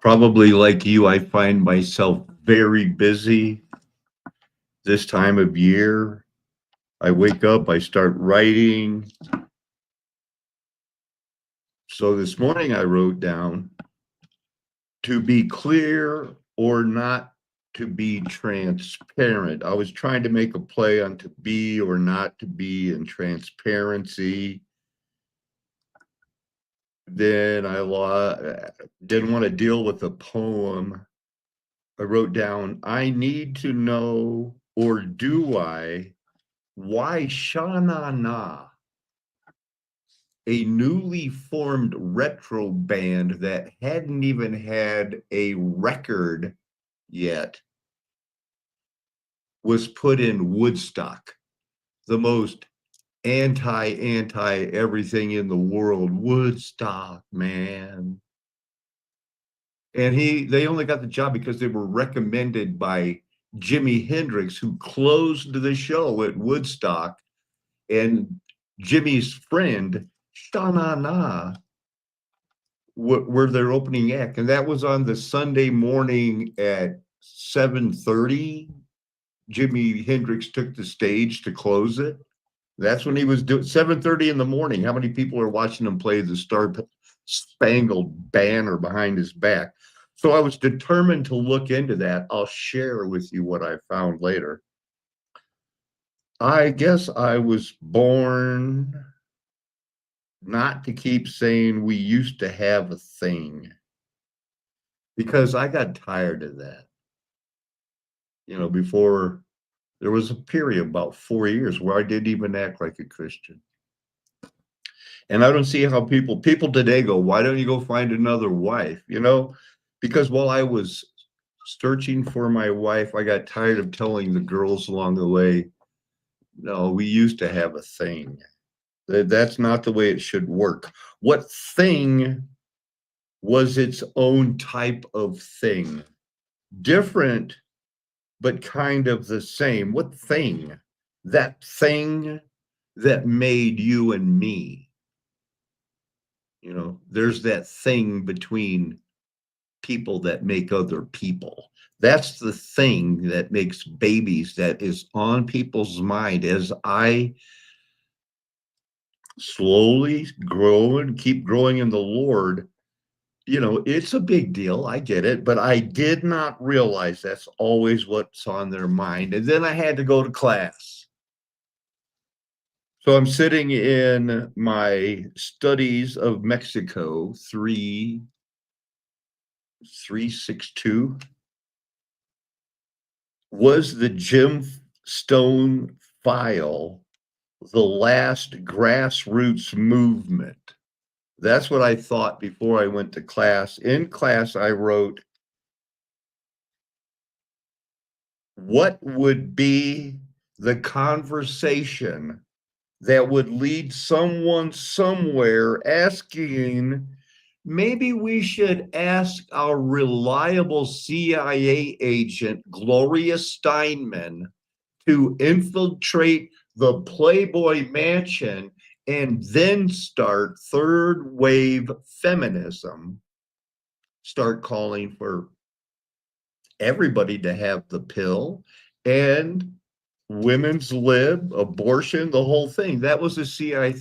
Probably like you, I find myself very busy this time of year. I wake up, I start writing. So this morning I wrote down to be clear or not to be transparent. I was trying to make a play on to be or not to be and transparency. Then didn't want to deal with a poem. I wrote down, I need to know, or do I, why Shana Na, a newly formed retro band that hadn't even had a record yet, was put in Woodstock, the most anti everything in the world. Woodstock, man. And they only got the job because they were recommended by Jimi Hendrix, who closed the show at Woodstock, and Jimmy's friend Shana Na were their opening act, and that was on the Sunday morning at 7:30. Jimi Hendrix took the stage to close it. That's when he was doing 7:30 in the morning. How many people are watching him play the Star Spangled Banner behind his back? So I was determined to look into that. I'll share with you what I found later. I guess I was born not to keep saying we used to have a thing, because I got tired of that. Before there was a period about 4 years where I didn't even act like a Christian. And I don't see how people today go, why don't you go find another wife? Because while I was searching for my wife, I got tired of telling the girls along the way, no, we used to have a thing. That's not the way it should work. What thing was its own type of thing? Different, but kind of the same. What thing? That thing that made you and me. There's that thing between people that make other people. That's the thing that makes babies, that is on people's mind as I slowly grow and keep growing in the Lord. It's a big deal. I get it, but I did not realize that's always what's on their mind. And then I had to go to class. So I'm sitting in my studies of Mexico 362. Was the GEMSTONE file the last grassroots movement? That's what I thought before I went to class. In class, I wrote, what would be the conversation that would lead someone somewhere asking, maybe we should ask our reliable CIA agent, Gloria Steinman, to infiltrate the Playboy Mansion and then start third wave feminism, start calling for everybody to have the pill and women's lib, abortion, the whole thing. That was the CIA.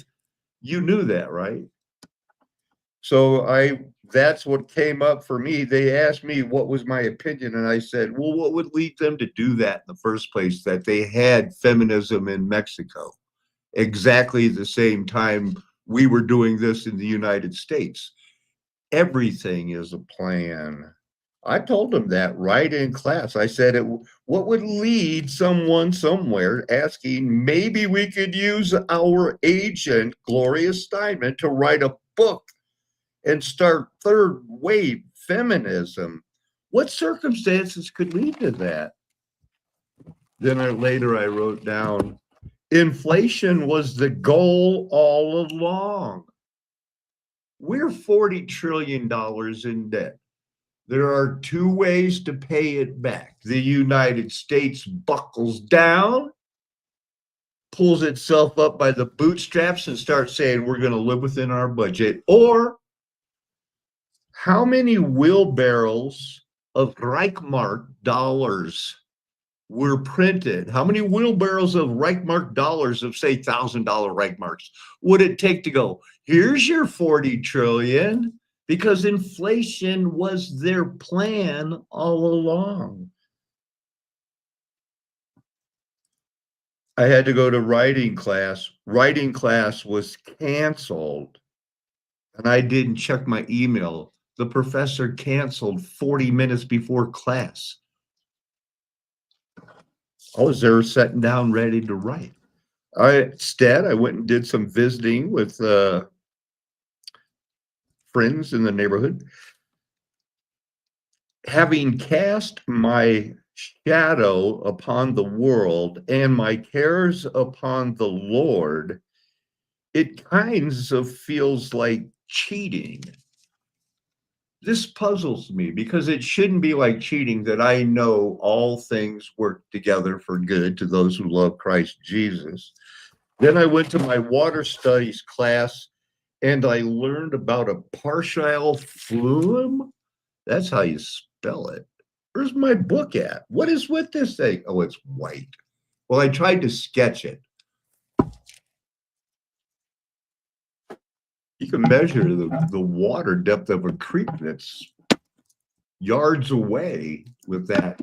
You knew that, right? So that's what came up for me. They asked me what was my opinion, and I said, well, what would lead them to do that in the first place? That they had feminism in Mexico exactly the same time we were doing this in the United States. Everything is a plan. I told them that right in class. I said, what would lead someone somewhere asking, maybe we could use our agent, Gloria Steinman, to write a book and start third wave feminism? What circumstances could lead to that? Then later I wrote down, inflation was the goal all along. We're $40 trillion in debt. There are two ways to pay it back. The United States buckles down, pulls itself up by the bootstraps, and starts saying we're going to live within our budget. Or How many wheelbarrows of Reichmark dollars were printed? How many wheelbarrows of Reichmark dollars of, say, $1,000 Reichmarks would it take to go, here's your 40 trillion? Because inflation was their plan all along. I had to go to writing class. Writing class was canceled, and I didn't check my email. The professor canceled 40 minutes before class. I was there sitting down ready to write. Instead, I went and did some visiting with friends in the neighborhood. Having cast my shadow upon the world and my cares upon the Lord, it kinds of feels like cheating. This puzzles me because it shouldn't be like cheating that I know all things work together for good to those who love Christ Jesus. Then I went to my water studies class and I learned about a partial flume. That's how you spell it. Where's my book at? What is with this thing? Oh, it's white. Well, I tried to sketch it. You can measure the water depth of a creek that's yards away with that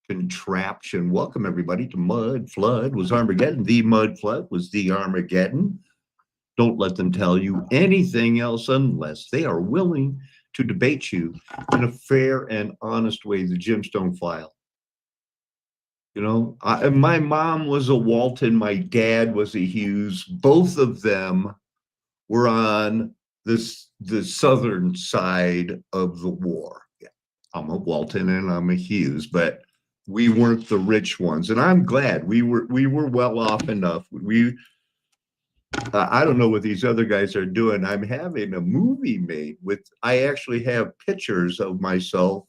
contraption. Welcome, everybody, to Mud Flood was Armageddon. The Mud Flood was the Armageddon. Don't let them tell you anything else unless they are willing to debate you in a fair and honest way. The Gemstone File. You know, my mom was a Walton, my dad was a Hughes. Both of them were on the southern side of the war. Yeah, I'm a Walton and I'm a Hughes, but we weren't the rich ones, and I'm glad we were well off enough. I don't know what these other guys are doing. I'm having a movie made with. I actually have pictures of myself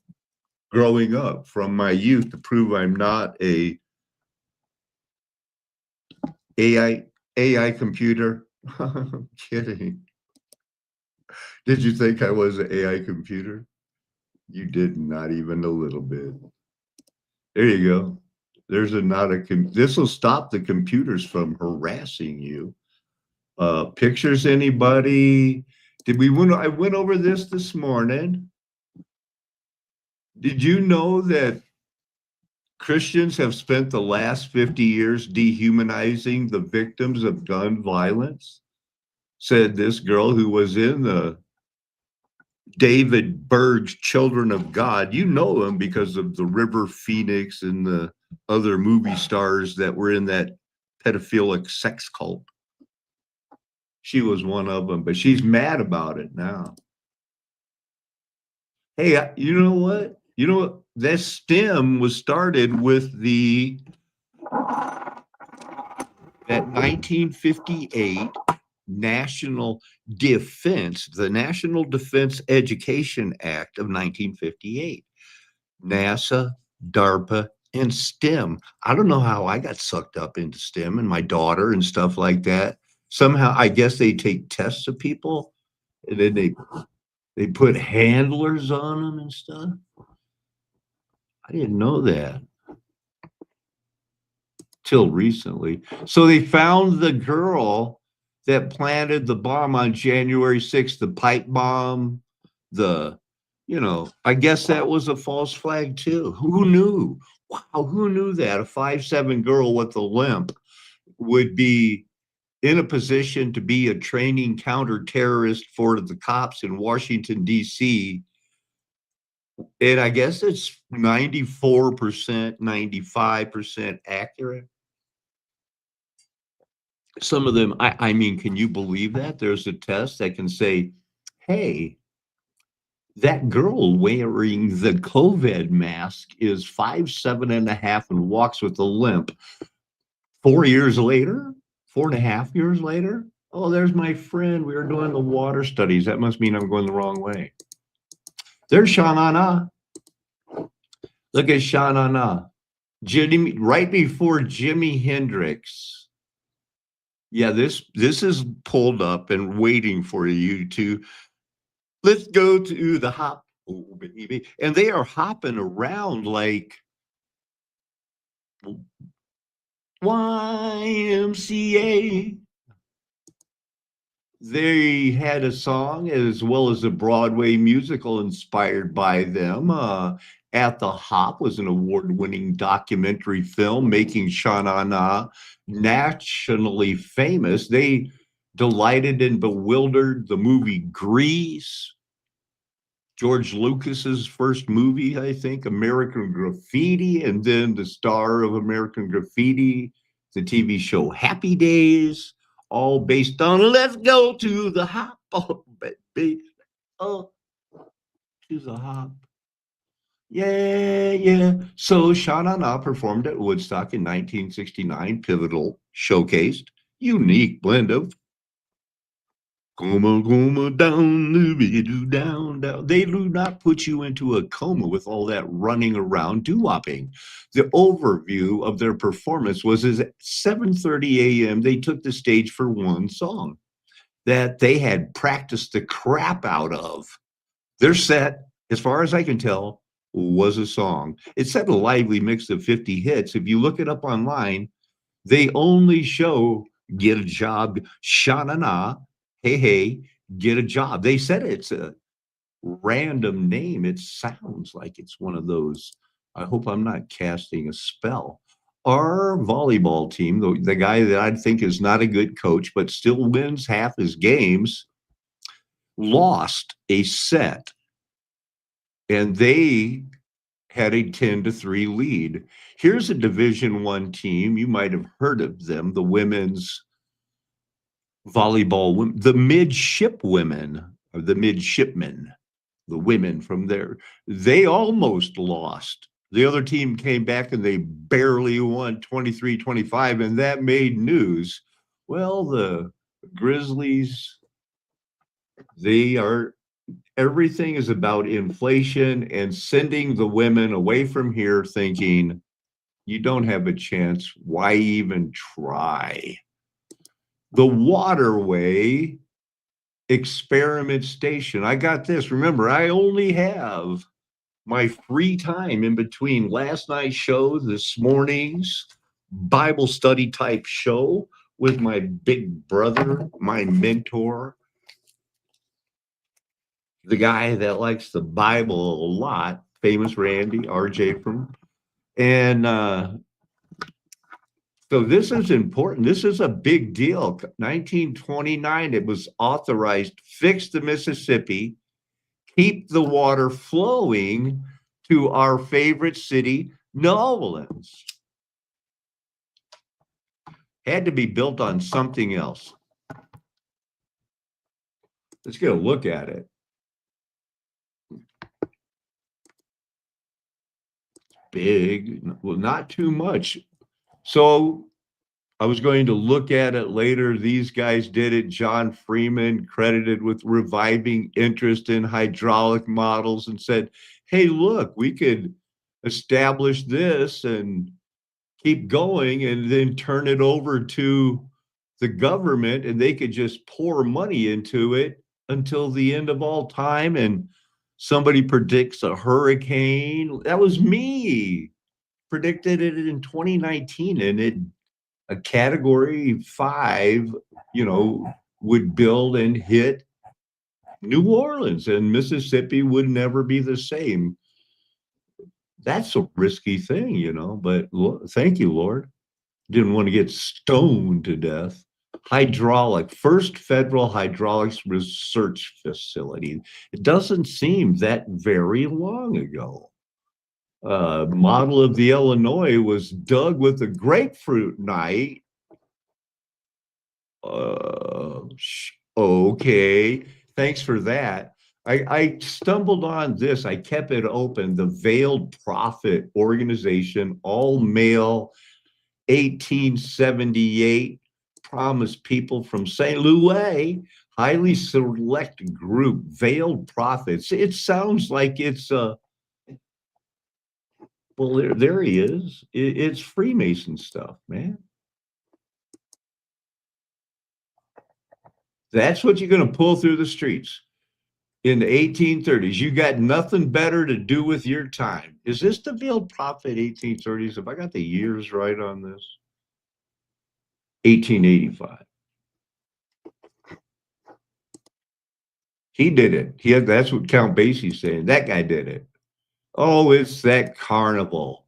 growing up from my youth to prove I'm not a AI computer. I'm kidding. Did you think I was an AI computer? You did not even a little bit. There you go. There's a not a. This will stop the computers from harassing you. Pictures, anybody? I went over this morning. Did you know that Christians have spent the last 50 years dehumanizing the victims of gun violence? Said this girl who was in the David Berg's Children of God. You know him because of the River Phoenix and the other movie stars that were in that pedophilic sex cult. She was one of them, but she's mad about it now. Hey, you know what? You know what? That STEM was started with that 1958 National the National Defense Education Act of 1958. NASA, DARPA, and STEM. I don't know how I got sucked up into STEM and my daughter and stuff like that. Somehow, I guess they take tests of people and then they put handlers on them and stuff. I didn't know that till recently. So they found the girl that planted the bomb on January 6th, the pipe bomb, I guess that was a false flag too. Who knew? Wow, who knew that a 5'7" girl with a limp would be in a position to be a training counter-terrorist for the cops in Washington, D.C. And I guess it's 94%, 95% accurate. Some of them, I mean, can you believe that? There's a test that can say, hey, that girl wearing the COVID mask is 5'7.5" and walks with a limp. 4 years later, 4.5 years later, oh, there's my friend. We were doing the water studies. That must mean I'm going the wrong way. There's Shanana. Look at Shanana. Jimmy, right before Jimi Hendrix. Yeah, this is pulled up and waiting for you to Let's go to the hop, oh, baby. And they are hopping around like YMCA. They had a song as well as a Broadway musical inspired by them. At the Hop was an award-winning documentary film making Sha Na Na nationally famous. They delighted and bewildered the movie Grease, George Lucas's first movie, I think, American Graffiti, and then the star of American Graffiti, the TV show Happy Days, all based on Let's Go to the Hop, oh, baby, oh, to the Hop. Yeah, yeah. So Sha Na Na performed at Woodstock in 1969, pivotal, showcased, unique blend of coma, coma, down, do down, down. They do not put you into a coma with all that running around doo-wopping. The overview of their performance was at 7:30 a.m. They took the stage for one song that they had practiced the crap out of. Their set, as far as I can tell, was a song. It said a lively mix of 50 hits. If you look it up online, they only show get a job, sha na na, hey, hey, get a job. They said it's a random name. It sounds like it's one of those. I hope I'm not casting a spell. Our volleyball team, the guy that I think is not a good coach, but still wins half his games, lost a set and they had a 10-3 lead. Here's a Division One team. You might have heard of them, the women's volleyball, the midship women, or the midshipmen, the women from there. They almost lost. The other team came back and they barely won 23-25, and that made news. Well, the Grizzlies, they are everything is about inflation and sending the women away from here thinking you don't have a chance. Why even try? The waterway experiment station. I got this. Remember, I only have my free time in between last night's show, this morning's Bible study type show with my big brother, my mentor, the guy that likes the Bible a lot, famous Randy, RJ from, and so this is important. This is a big deal. 1929, it was authorized, fix the Mississippi, keep the water flowing to our favorite city, New Orleans. Had to be built on something else. Let's get a look at it. Big, well, not too much. So I was going to look at it later. These guys did it. John Freeman, credited with reviving interest in hydraulic models, and said, hey, look, we could establish this and keep going and then turn it over to the government and they could just pour money into it until the end of all time. And somebody predicts a hurricane. That was me. Predicted it in 2019 and it a category 5, would build and hit New Orleans and Mississippi would never be the same. That's a risky thing, but thank you, Lord. Didn't want to get stoned to death. First federal hydraulics research facility. It doesn't seem that very long ago. Model of the Illinois was dug with a grapefruit knife. Okay, thanks for that. I stumbled on this. I kept it open. The Veiled Prophet Organization, all male, 1878, promised people from St. Louis, highly select group, Veiled Prophets. It sounds like it's well, there he is. It's Freemason stuff, man. That's what you're going to pull through the streets. in the 1830s. You got nothing better to do with your time. Is this the veiled prophet 1830s? Have I got the years right on this? 1885. He did it. That's what Count Basie's saying. That guy did it. Oh, it's that carnival.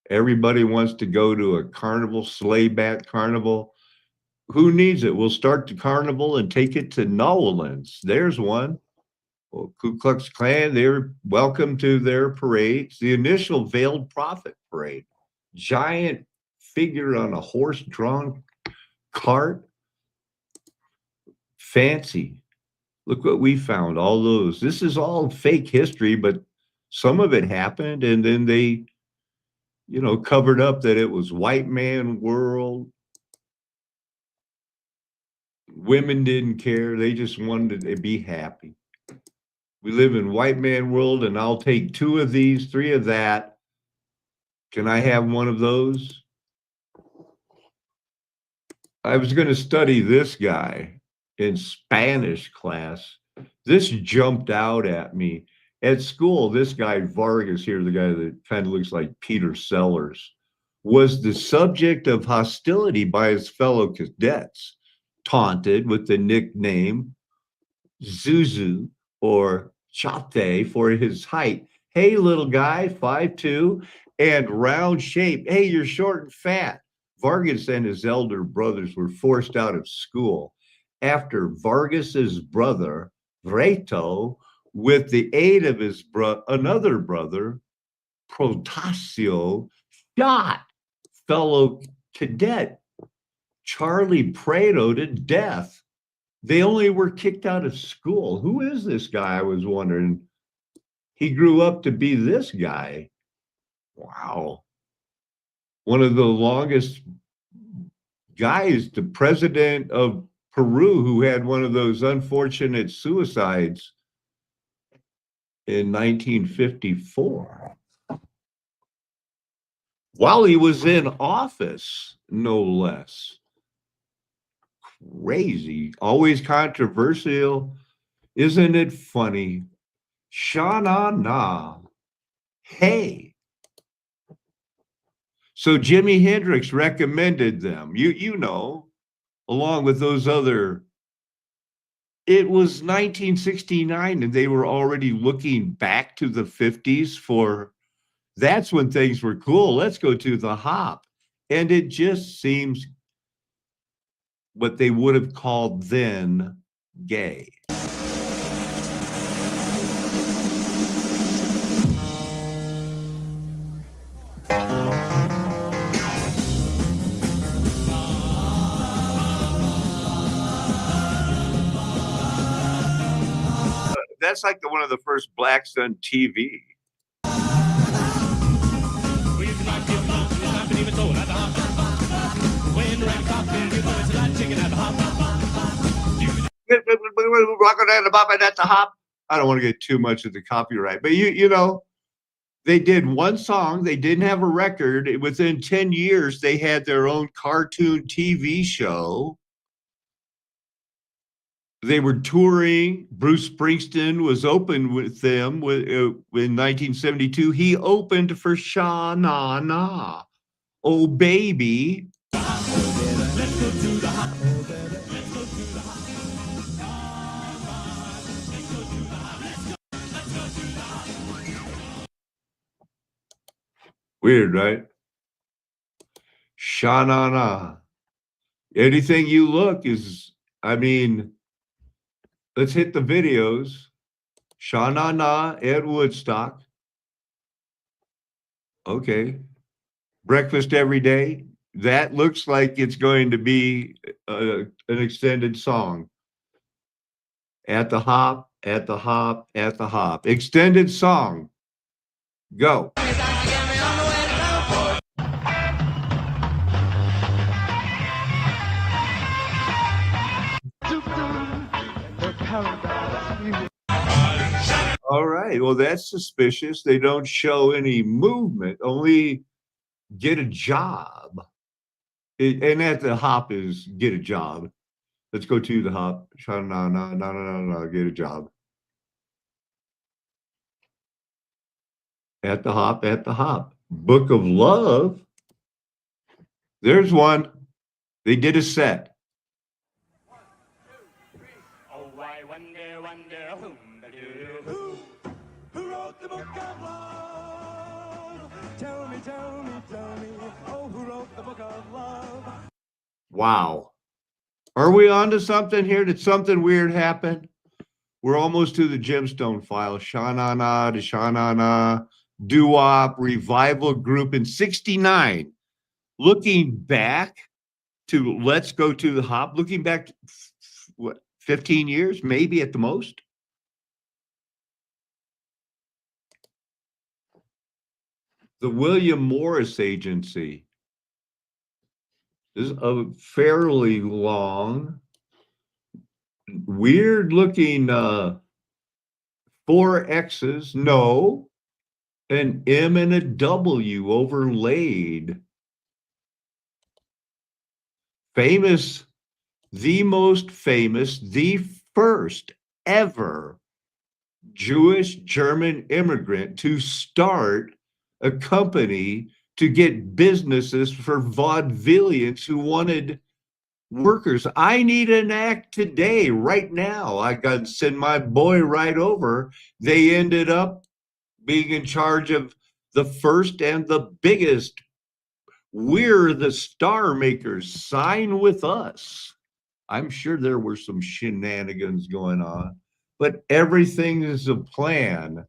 Everybody wants to go to a carnival, sleigh bat carnival. Who needs it? We'll start the carnival and take it to Nolans. There's one. Well, Ku Klux Klan, they're welcome to their parades. The initial Veiled Prophet parade, giant figure on a horse-drawn cart, fancy. Look what we found, all those. This is all fake history, but some of it happened, and then they, covered up that it was white man world. Women didn't care. They just wanted to be happy. We live in white man world, and I'll take 2 of these, 3 of that. Can I have one of those? I was going to study this guy in Spanish class. This jumped out at me. At school, this guy, Vargas here, the guy that kind of looks like Peter Sellers, was the subject of hostility by his fellow cadets, taunted with the nickname Zuzu or Chate for his height. Hey, little guy, 5'2", and round shape. Hey, you're short and fat. Vargas and his elder brothers were forced out of school after Vargas's brother, Reto, with the aid of his another brother, Protasio, shot fellow cadet Charlie Prado to death. They only were kicked out of school. Who is this guy? I was wondering. He grew up to be this guy. Wow. One of the longest guys, the president of Peru, who had one of those unfortunate suicides in 1954. While he was in office, no less. Crazy, always controversial. Isn't it funny? Sha-na-na. Hey. So Jimi Hendrix recommended them. You know, along with those other. It was 1969, and they were already looking back to the 50s for. That's when things were cool. Let's go to the hop. And it just seems what they would have called then gay. That's like one of the first blacks on TV. I don't want to get too much of the copyright, but you know, they did one song. They didn't have a record. Within 10 years, they had their own cartoon TV show. They were touring. Bruce Springsteen was open with them in 1972. He opened for Sha Na Na. Oh, baby. Weird, right? Sha Na Na. Anything you look is, I mean, let's hit the videos. Sha Na Na at Woodstock. Okay. Breakfast every day. That looks like it's going to be an extended song. At the hop, at the hop, at the hop. Extended song. Go. All right. Well, that's suspicious. They don't show any movement, only get a job. And at the hop is get a job. Let's go to the hop. No, get a job. At the hop, at the hop. Book of Love. There's one. They did a set. Oh, I wonder who wrote the book of love? Tell me, oh, who wrote the book of love? Wow. Are we on to something here? Did something weird happen? We're almost to the Gemstone file. Sha-na-na to Sha-na-na. Doo-wop revival group in 69. Looking back to Let's Go to the Hop, looking back, what, 15 years, maybe at the most? The William Morris Agency. This is a fairly long, weird looking four X's, no, an M and a W overlaid. Famous, the most famous, the first ever Jewish German immigrant to start a company to get businesses for vaudevillians who wanted workers. I need an act today, right now. I got to send my boy right over. They ended up being in charge of the first and the biggest. We're the star makers. Sign with us. I'm sure there were some shenanigans going on, but everything is a plan.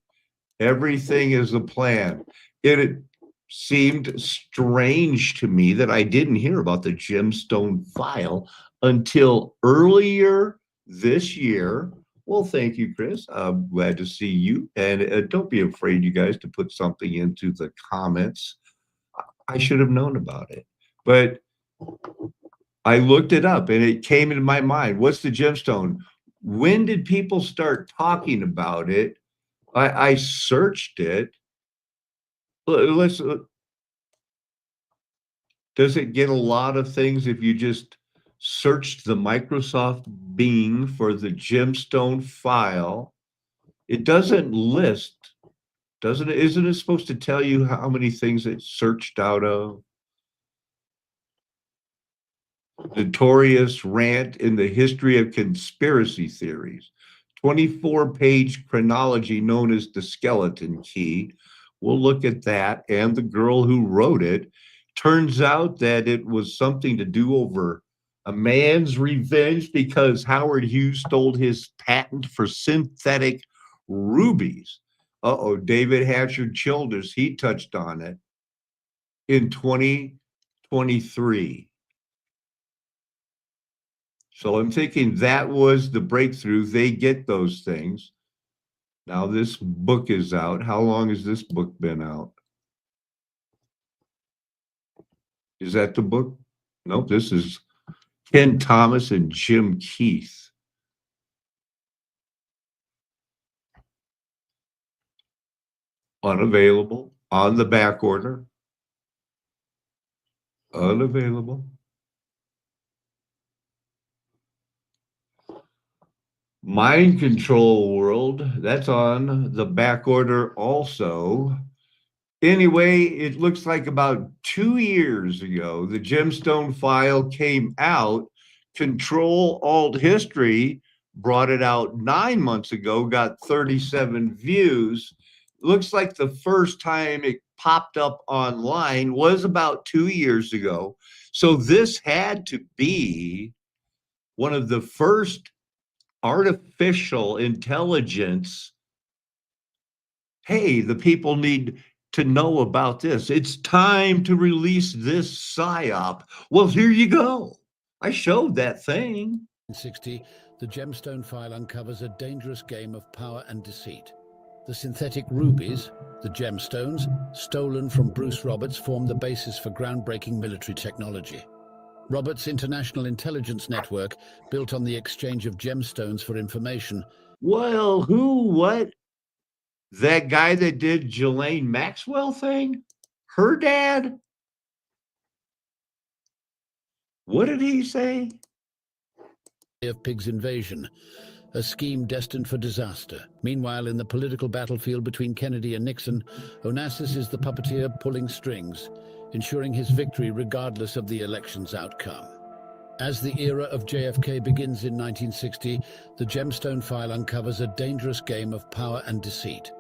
Everything is a plan. It seemed strange to me that I didn't hear about the gemstone file until earlier this year. Well, thank you, Chris. I'm glad to see you. And don't be afraid, you guys, to put something into the comments. I should have known about it. But I looked it up and it came into my mind. What's the gemstone? When did people start talking about it? I searched it. Let's. Does it get a lot of things if you just searched the Microsoft Bing for the gemstone file? It doesn't list, doesn't it? Isn't it supposed to tell you how many things it searched out of? Notorious rant in the history of conspiracy theories. 24-page chronology known as the skeleton key. We'll look at that and the girl who wrote it. Turns out that it was something to do over a man's revenge because Howard Hughes stole his patent for synthetic rubies. David Hatcher Childers, he touched on it in 2023. So I'm thinking that was the breakthrough. They get those things. Now this book is out. How long has this book been out? Is that the book? Nope, this is Ken Thomas and Jim Keith. Unavailable, on the back order. Unavailable. Mind Control World, that's on the back order also. Anyway, it looks like about 2 years ago, the gemstone file came out. Control Alt History brought it out 9 months ago, got 37 views. Looks like the first time it popped up online was about 2 years ago. So this had to be one of the first artificial intelligence. Hey, the people need to know about this. It's time to release this psyop. Well, here you go. I showed that thing. In 60, the gemstone file uncovers a dangerous game of power and deceit. The synthetic rubies, the gemstones, stolen from Bruce Roberts, form the basis for groundbreaking military technology. Roberts' international intelligence network, built on the exchange of gemstones for information. Well, what? That guy that did Ghislaine Maxwell thing? Her dad? What did he say? Of Pig's invasion. a scheme destined for disaster. Meanwhile, in the political battlefield between Kennedy and Nixon, Onassis is the puppeteer pulling strings, ensuring his victory regardless of the election's outcome. As the era of JFK begins in 1960, the Gemstone file uncovers a dangerous game of power and deceit.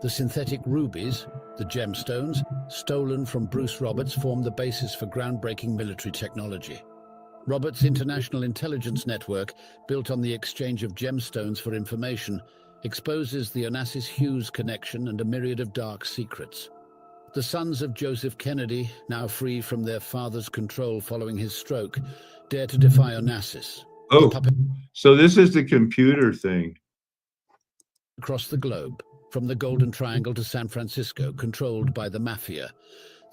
The synthetic rubies, the gemstones, stolen from Bruce Roberts, form the basis for groundbreaking military technology. Roberts' international intelligence network, built on the exchange of gemstones for information, exposes the Onassis-Hughes connection and a myriad of dark secrets. The sons of Joseph Kennedy, now free from their father's control following his stroke, dare to defy Onassis. Oh, so this is the computer thing. Across the globe, from the Golden Triangle to San Francisco, controlled by the mafia.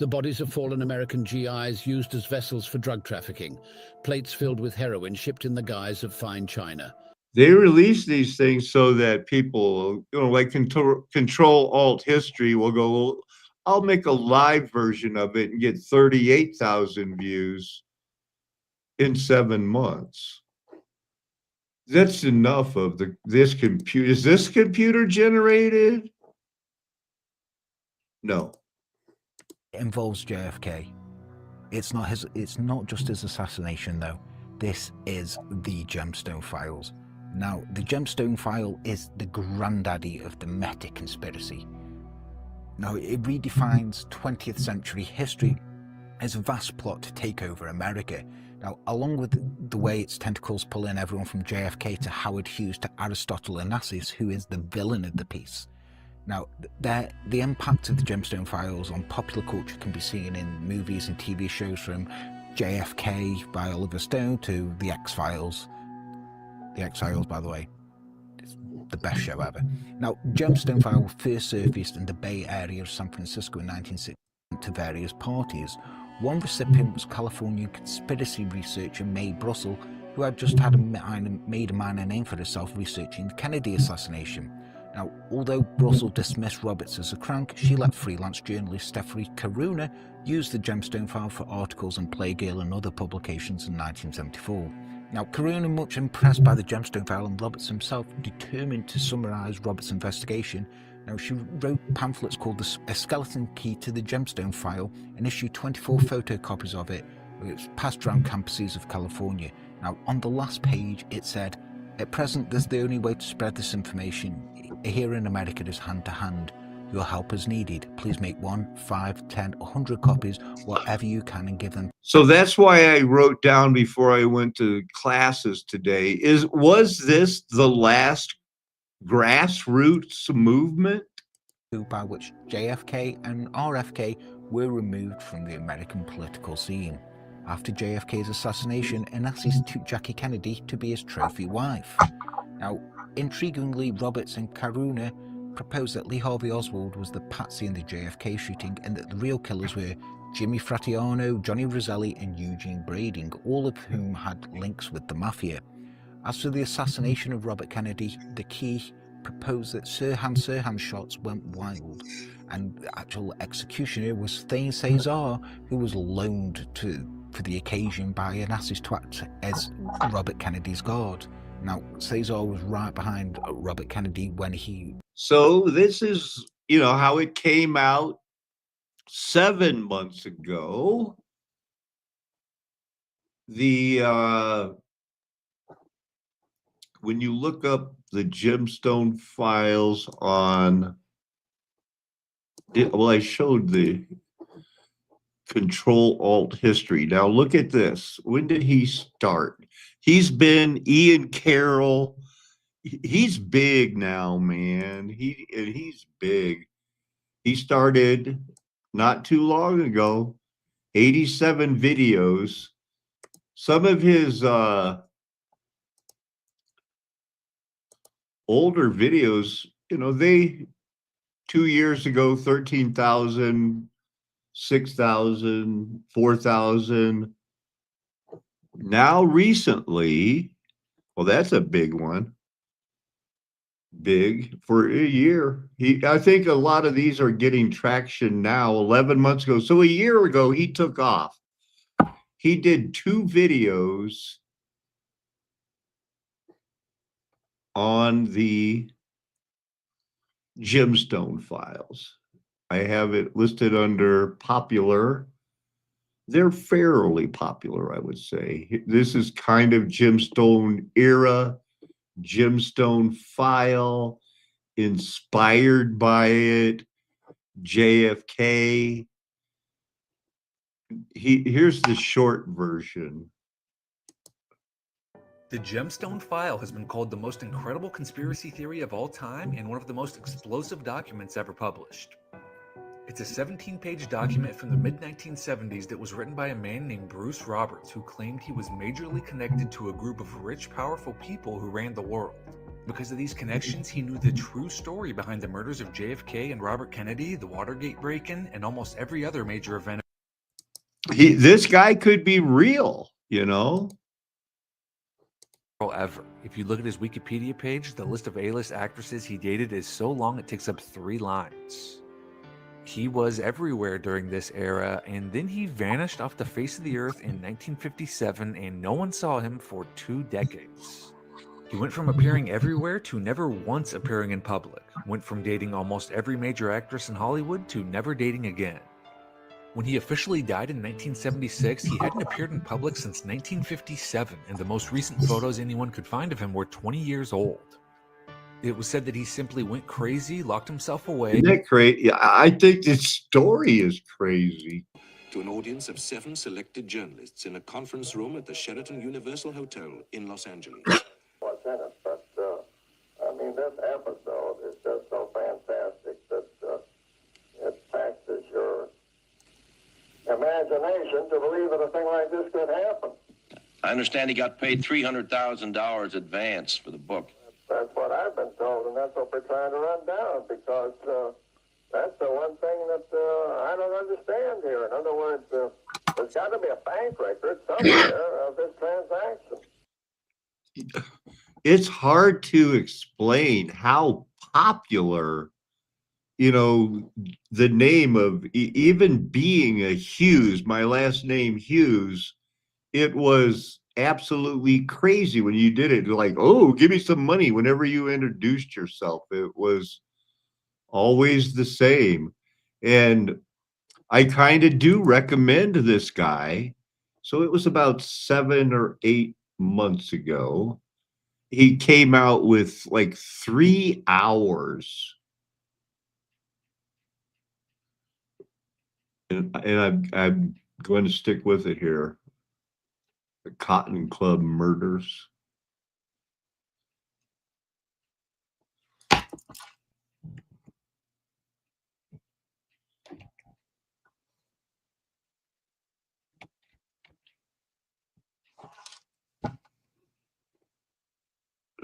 The bodies of fallen American GIs used as vessels for drug trafficking, plates filled with heroin shipped in the guise of fine china. They release these things so that people, like control alt history will go, well, I'll make a live version of it and get 38,000 views in 7 months. That's enough of this computer. Is this computer generated? No. It involves JFK. It's not just his assassination though. This is the Gemstone files. Now, the Gemstone file is the granddaddy of the Meta conspiracy. Now, it redefines 20th century history as a vast plot to take over America. Now, along with the way its tentacles pull in everyone from JFK to Howard Hughes to Aristotle Onassis, who is the villain of the piece. Now, the impact of the Gemstone files on popular culture can be seen in movies and TV shows from JFK by Oliver Stone to The X-Files. The X-Files, by the way, is the best show ever. Now, Gemstone file first surfaced in the Bay Area of San Francisco in 1960 to various parties. One recipient was Californian conspiracy researcher Mae Brussel, who had just made a minor name for herself researching the Kennedy assassination. Now, although Brussel dismissed Roberts as a crank, she let freelance journalist Stephanie Karuna use the Gemstone file for articles in Playgirl and other publications in 1974. Now, Karuna, much impressed by the Gemstone file and Roberts himself, determined to summarise Roberts' investigation. Now, she wrote pamphlets called A Skeleton Key to the Gemstone File and issued 24 photocopies of it, which was passed around campuses of California. Now, on the last page, it said, "At present, this is the only way to spread this information. Here in America, it is hand to hand. Your help is needed. Please make 1, 5, 10, 100 copies, whatever you can, and give them." So that's why I wrote down before I went to classes today, was this the last grassroots movement? By which JFK and RFK were removed from the American political scene. After JFK's assassination, Onassis took Jackie Kennedy to be his trophy wife. Now, intriguingly, Roberts and Karuna proposed that Lee Harvey Oswald was the patsy in the JFK shooting and that the real killers were Jimmy Fratiano, Johnny Roselli and Eugene Brading, all of whom had links with the mafia. As for the assassination of Robert Kennedy, the key proposed that Sirhan's shots went wild, and the actual executioner was Thane Cesar, who was loaned for the occasion by Onassis to act as Robert Kennedy's guard. Now, Cesar was right behind Robert Kennedy when he... So this is, how it came out 7 months ago. When you look up the Gemstone files on, I showed the Control Alt history. Now look at this. When did he start? He's been Ian Carroll. He's big now, man. He's big. He started not too long ago, 87 videos. Some of his older videos, they 2 years ago, 13,000, 6,000, 4,000. Now recently, well, that's a big one. Big for a year. I think a lot of these are getting traction now, 11 months ago. So a year ago, he took off. He did 2 videos on the Gemstone files. I have it listed under popular. They're fairly popular, I would say. This is kind of Gemstone era, Gemstone file, inspired by it, JFK. Here's the short version. The Gemstone File has been called the most incredible conspiracy theory of all time and one of the most explosive documents ever published. It's a 17-page document from the mid-1970s that was written by a man named Bruce Roberts, who claimed he was majorly connected to a group of rich, powerful people who ran the world. Because of these connections, he knew the true story behind the murders of JFK and Robert Kennedy, the Watergate break-in, and almost every other major event. This guy could be real, you know? Ever. If you look at his Wikipedia page, the list of A-list actresses he dated is so long it takes up 3 lines. He was everywhere during this era, and then he vanished off the face of the earth in 1957, and no one saw him for 2 decades. He went from appearing everywhere to never once appearing in public, went from dating almost every major actress in Hollywood to never dating again. When he officially died in 1976, he hadn't appeared in public since 1957, and the most recent photos anyone could find of him were 20 years old. It was said that he simply went crazy, locked himself away. Isn't that crazy? I think this story is crazy. To an audience of 7 selected journalists in a conference room at the Sheraton Universal Hotel in Los Angeles. What's in it, but I mean, this episode is just so fantastic that it taxes your imagination to believe that a thing like this could happen. I understand he got paid $300,000 advance for the book. That's what I've been told, and that's what we're trying to run down, because that's the one thing that I don't understand here. In other words, there's got to be a bank record somewhere of this transaction. It's hard to explain how popular, you know, the name of even being a Hughes, my last name Hughes, it was absolutely crazy when you did it. Like, oh, give me some money whenever you introduced yourself. It was always the same. And I kind of do recommend this guy. So it was about 7 or 8 months ago. He came out with like 3 hours. And I'm going to stick with it here. The Cotton Club murders.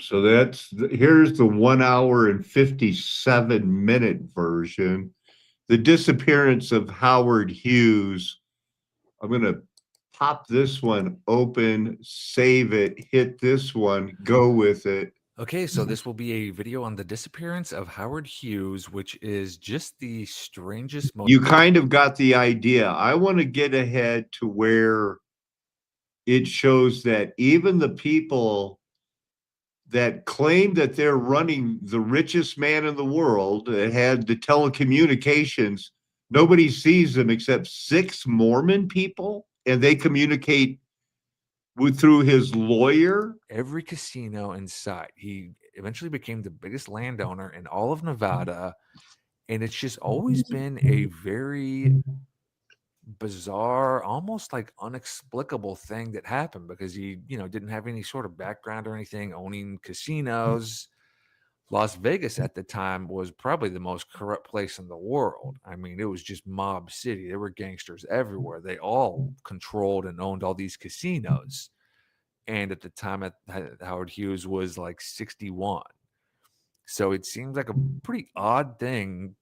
So here's the 1 hour and 57-minute version. The disappearance of Howard Hughes. I'm going to pop this one open, save it, hit this one, go with it. Okay, so this will be a video on the disappearance of Howard Hughes, which is just the strangest. You kind of got the idea. I want to get ahead to where it shows that even the people that claim that they're running the richest man in the world, that had the telecommunications, nobody sees them except 6 Mormon people, and they communicate through his lawyer. Every casino in sight. He eventually became the biggest landowner in all of Nevada, and it's just always been a very bizarre, almost like unexplicable thing that happened, because he, didn't have any sort of background or anything owning casinos. Las Vegas at the time was probably the most corrupt place in the world. I mean, it was just mob city. There were gangsters everywhere. They all controlled and owned all these casinos. And at the time, Howard Hughes was like 61. So it seems like a pretty odd thing.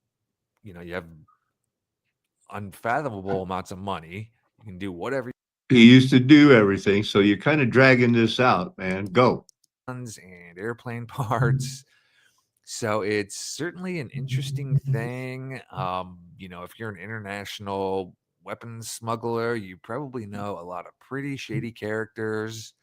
You have unfathomable amounts of money. You can do whatever. He used to do everything. So you're kind of dragging this out, man. Go. And airplane parts. So it's certainly an interesting thing. If you're an international weapons smuggler, you probably know a lot of pretty shady characters.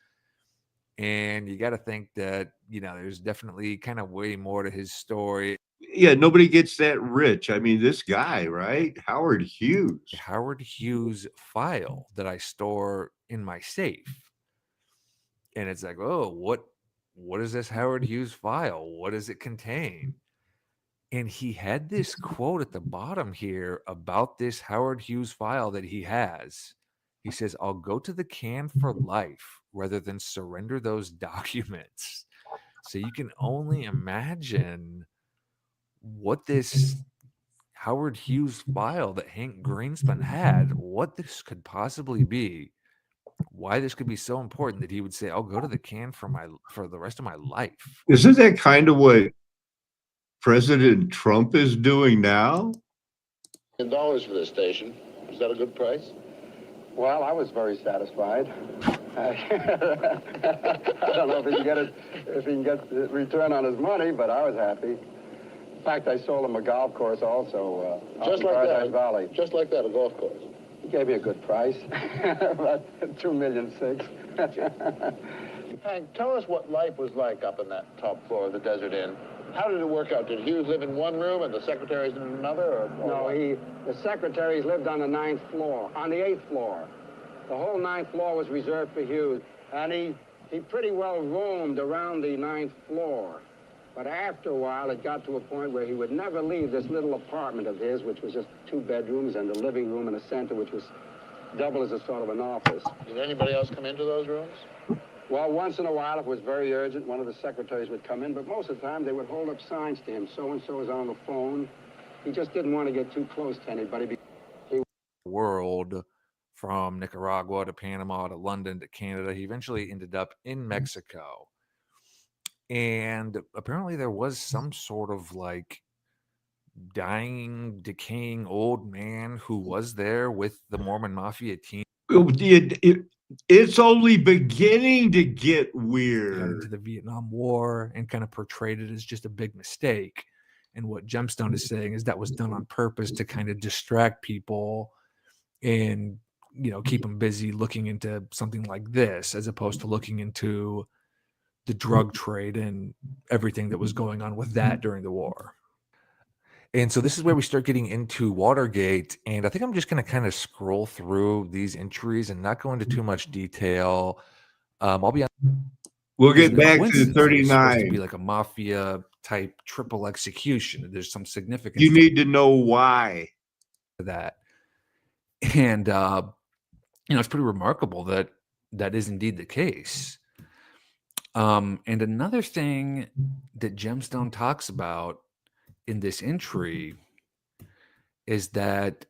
And you got to think that, there's definitely kind of way more to his story. Yeah, nobody gets that rich. I mean, this guy, right? Howard Hughes. Howard Hughes file that I store in my safe. And it's like, oh, what is this Howard Hughes file? What does it contain? And he had this quote at the bottom here about this Howard Hughes file that he has. He says, I'll go to the can for life rather than surrender those documents. So you can only imagine what this Howard Hughes file that Hank Greenspan had, what this could possibly be, why this could be so important that he would say, I'll go to the can for the rest of my life. Isn't that kind of what President Trump is doing now? $10 for this station. Is that a good price? Well, I was very satisfied. I don't know if he can get the return on his money, but I was happy. In fact, I sold him a golf course also. Just like Paradise that. Valley. Just like that, a golf course. He gave me a good price, about $2.6 million. Hank, tell us what life was like up in that top floor of the Desert Inn. How did it work out? Did Hughes live in one room and the secretaries in another? Or No, the secretaries lived on the 9th floor, on the 8th floor. The whole 9th floor was reserved for Hughes, and he pretty well roamed around the 9th floor. But after a while, it got to a point where he would never leave this little apartment of his, which was just 2 bedrooms and a living room and a center, which was double as a sort of an office. Did anybody else come into those rooms? Well, once in a while, if it was very urgent, one of the secretaries would come in, but most of the time, they would hold up signs to him. So-and-so is on the phone. He just didn't want to get too close to anybody. World, from Nicaragua to Panama to London to Canada. He eventually ended up in Mexico. And apparently there was some sort of like dying, decaying old man who was there with the Mormon Mafia team. It's only beginning to get Got weird. into the Vietnam War and kind of portrayed it as just a big mistake. And what Gemstone is saying is that was done on purpose to kind of distract people and, keep them busy looking into something like this, as opposed to looking into the drug trade and everything that was going on with that during the war. And so this is where we start getting into Watergate. And I think I'm just going to kind of scroll through these entries and not go into too much detail. I'll be honest. We'll get back to It's supposed to 39. be like a mafia type triple execution. There's some significance You need to know why. to that. And, it's pretty remarkable that that is indeed the case. And another thing that Gemstone talks about in this entry is that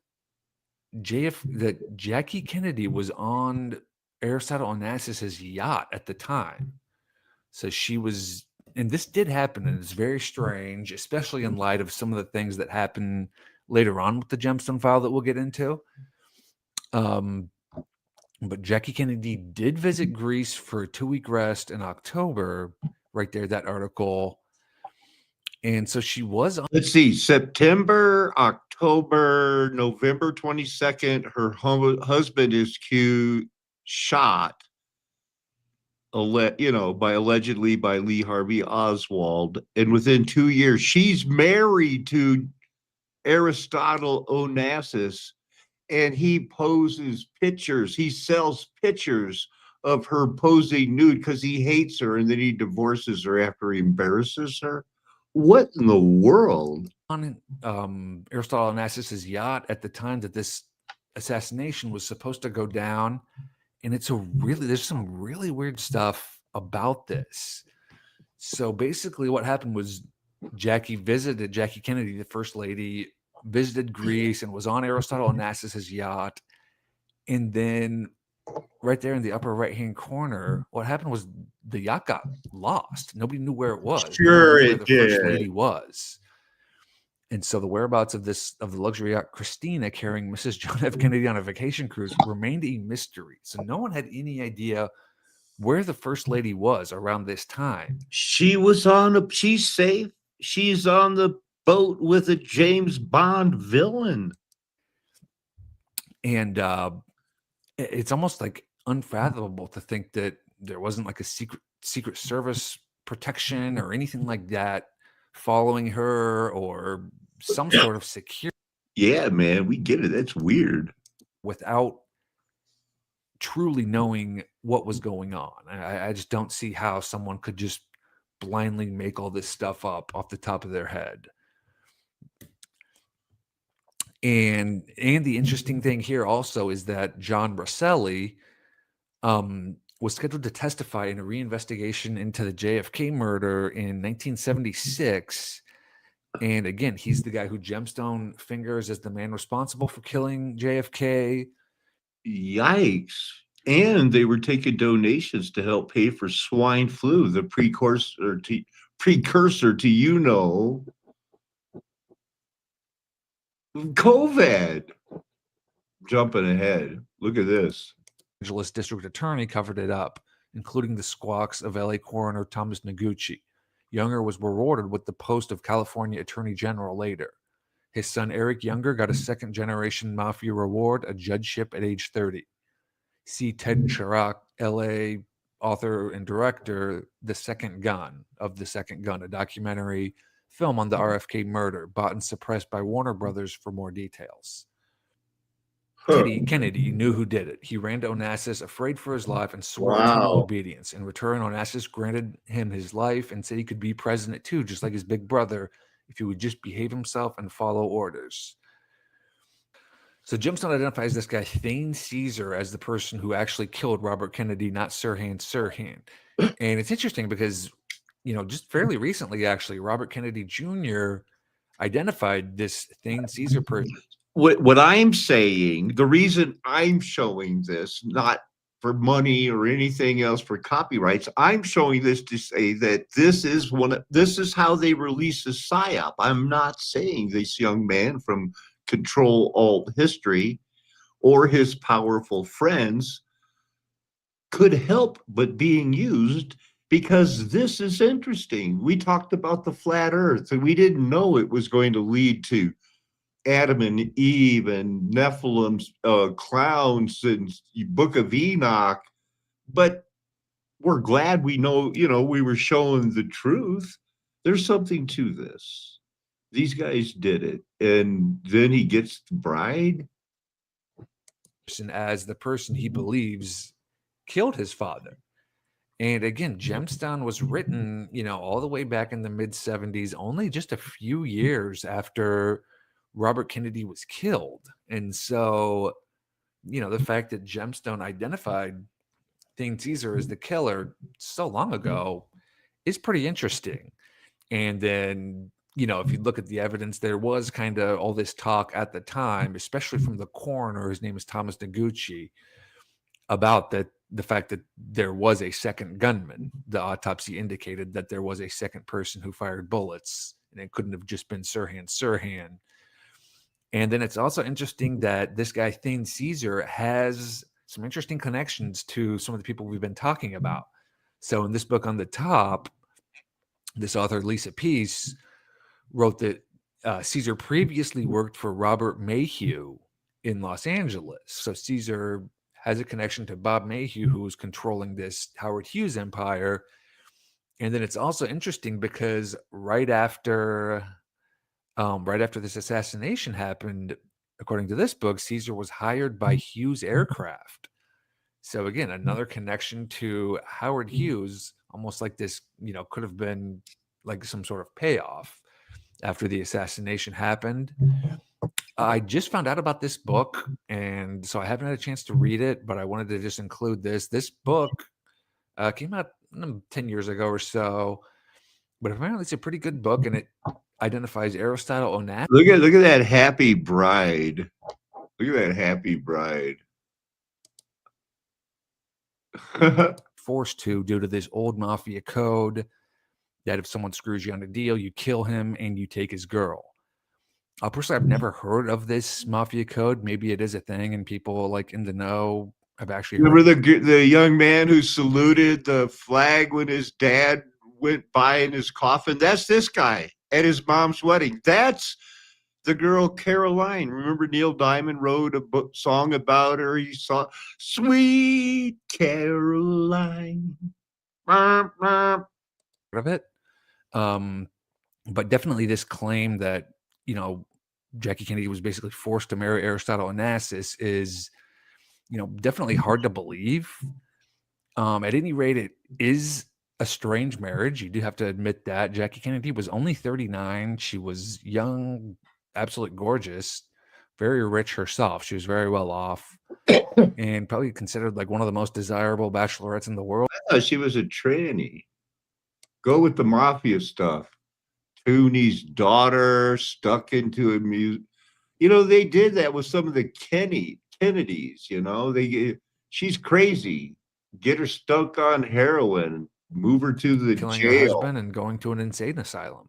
Jackie Kennedy was on Aristotle Onassis's yacht at the time. So she was, and this did happen, and it's very strange, especially in light of some of the things that happen later on with the Gemstone file that we'll get into. But Jackie Kennedy did visit Greece for a 2-week rest in October, right there, that article. And so she was on. Let's see, September, October, November 22nd, her husband is shot, allegedly by Lee Harvey Oswald. And within 2 years, she's married to Aristotle Onassis, and he poses pictures. He sells pictures of her posing nude because he hates her, and then he divorces her after he embarrasses her. What in the world? On Aristotle Onassis's yacht at the time that this assassination was supposed to go down. And there's some really weird stuff about this. So basically what happened was Jackie Kennedy, the first lady, visited Greece and was on Aristotle Onassis's yacht. And then right there in the upper right-hand corner, what happened was the yacht got lost. Nobody knew where it was. Sure, where it the did. first lady was. And so the whereabouts of the luxury yacht Christina carrying Mrs. John F. Kennedy on a vacation cruise remained a mystery. So no one had any idea where the first lady was around this time. She's safe. She's on the boat with a James Bond villain. And it's almost like unfathomable to think that there wasn't like a secret Secret Service protection or anything like that following her, or some sort of security. Yeah, man, we get it. That's weird. Without truly knowing what was going on. I just don't see how someone could just blindly make all this stuff up off the top of their head. And the interesting thing here also is that John Rosselli was scheduled to testify in a reinvestigation into the JFK murder in 1976. And again, he's the guy who Gemstone fingers as the man responsible for killing JFK. Yikes. And they were taking donations to help pay for swine flu, the precursor to, you know, COVID. Jumping ahead. Look at this. Angeles District Attorney covered it up, including the squawks of LA Coroner Thomas Noguchi. Younger was rewarded with the post of California Attorney General later. His son Eric Younger got a second-generation mafia reward, a judgeship at age 30. See Ted Chirac, LA author and director, The Second Gun, a documentary film on the RFK murder, bought and suppressed by Warner Brothers for more details. Teddy Kennedy knew who did it. He ran to Onassis afraid for his life and swore eternal obedience. In return, Onassis granted him his life and said he could be president too, just like his big brother, if he would just behave himself and follow orders. So Gemstone identifies this guy, Thane Caesar, as the person who actually killed Robert Kennedy, not Sirhan Sirhan. And it's interesting because, you know, just fairly recently, actually, Robert Kennedy Jr. identified this Thane Caesar person. What I'm saying, the reason I'm showing this, not for money or anything else for copyrights, I'm showing this to say that this is how they release a psyop. I'm not saying this young man from Control Alt History or his powerful friends could help but being used, because this is interesting. We talked about the flat earth and we didn't know it was going to lead to Adam and Eve and Nephilim's clowns and Book of Enoch, but we're glad we know, you know, we were showing the truth. There's something to this. These guys did it, and then he gets the bride. As the person he believes killed his father. And again, Gemstone was written, you know, all the way back in the mid-70s, only just a few years after Robert Kennedy was killed. And so, you know, the fact that Gemstone identified Thane Caesar as the killer so long ago is pretty interesting. And then, you know, if you look at the evidence, there was kind of all this talk at the time, especially from the coroner, his name is Thomas Noguchi, about the fact that there was a second gunman. The autopsy indicated that there was a second person who fired bullets, and it couldn't have just been Sirhan Sirhan. And then it's also interesting that this guy, Thane Caesar, has some interesting connections to some of the people we've been talking about. So in this book on the top, this author, Lisa Peace, wrote that Caesar previously worked for Robert Mayhew in Los Angeles. So Caesar has a connection to Bob Mayhew, who was controlling this Howard Hughes empire. And then it's also interesting because right after this assassination happened, according to this book, Caesar was hired by Hughes Aircraft. So again, another connection to Howard Hughes, almost like this, you know, could have been like some sort of payoff after the assassination happened. I just found out about this book, and so I haven't had a chance to read it, but I wanted to just include this. This book came out 10 years ago or so, but apparently it's a pretty good book, and it identifies Aristotle Onassis. Look at that happy bride. Look at that happy bride. Forced to, due to this old mafia code that if someone screws you on a deal, you kill him and you take his girl. Personally, I've never heard of this mafia code. Maybe it is a thing, and people like in the know have actually heard. Remember the young man who saluted the flag when his dad went by in his coffin? That's this guy at his mom's wedding. That's the girl Caroline. Remember Neil Diamond wrote a song about her? He saw Sweet Caroline. of it. But definitely this claim that, Jackie Kennedy was basically forced to marry Aristotle Onassis is, definitely hard to believe. At any rate, it is a strange marriage. You do have to admit that. Jackie Kennedy was only 39. She was young, absolutely gorgeous, very rich herself. She was very well off and probably considered like one of the most desirable bachelorettes in the world. I thought she was a tranny. Go with the mafia stuff. Tooney's daughter stuck into a music. They did that with some of the Kennedys. She's crazy. Get her stuck on heroin, move her to the Killing her jail. husband and going to an insane asylum.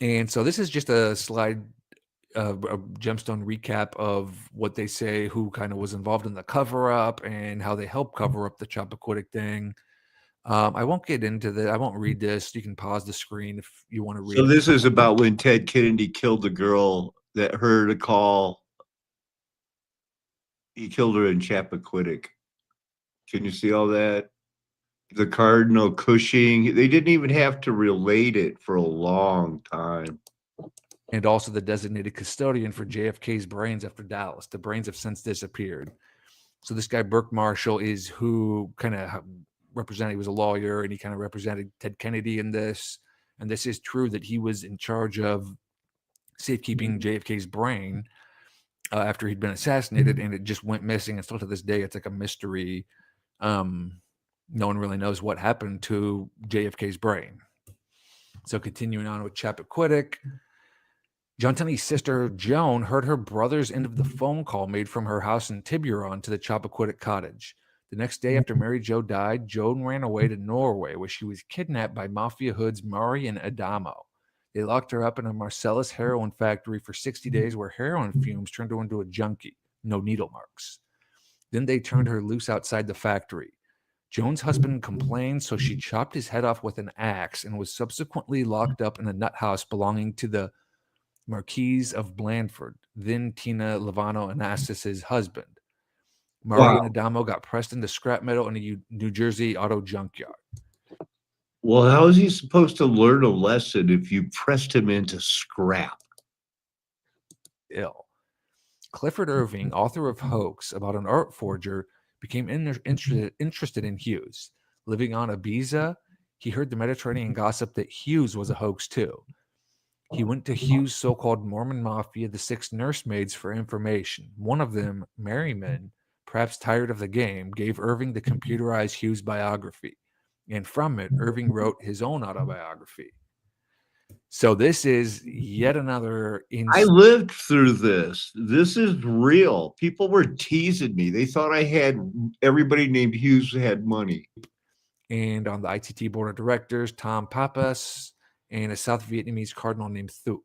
And so this is just a slide, a gemstone recap of what they say, who kind of was involved in the cover up and how they helped cover up the Chappaquiddick thing. I won't get into that. I won't read this. You can pause the screen if you want to read. So this is about when Ted Kennedy killed the girl that heard a call. He killed her in Chappaquiddick. Can you see all that? The Cardinal Cushing. They didn't even have to relate it for a long time. And also the designated custodian for JFK's brains after Dallas. The brains have since disappeared. So this guy, Burke Marshall, is who kind of represented, he was a lawyer, and he kind of represented Ted Kennedy in this. And this is true that he was in charge of safekeeping JFK's brain after he'd been assassinated, and it just went missing. And still to this day, it's like a mystery. No one really knows what happened to JFK's brain. So continuing on with Chappaquiddick, John Tenney's sister, Joan, heard her brother's end of the phone call made from her house in Tiburon to the Chappaquiddick cottage. The next day after Mary Jo died, Joan ran away to Norway, where she was kidnapped by mafia hoods Mari and Adamo. They locked her up in a Marcellus heroin factory for 60 days where heroin fumes turned her into a junkie, no needle marks. Then they turned her loose outside the factory. Joan's husband complained, so she chopped his head off with an axe and was subsequently locked up in a nut house belonging to the Marquise of Blandford, then Tina Levano Onassis' husband. Mari and Adamo got pressed into scrap metal in a New Jersey auto junkyard. Well, how is he supposed to learn a lesson if you pressed him into scrap? Ill. Clifford Irving, author of Hoax, about an art forger, became interested in Hughes. Living on Ibiza, he heard the Mediterranean gossip that Hughes was a hoax too. He went to Hughes' so-called Mormon Mafia, the 6 nursemaids, for information. One of them, Merriman, perhaps tired of the game, gave Irving the computerized Hughes biography. And from it, Irving wrote his own autobiography. So this is yet another... I lived through this. This is real. People were teasing me. They thought everybody named Hughes had money. And on the ITT board of directors, Tom Pappas and a South Vietnamese cardinal named Thuc.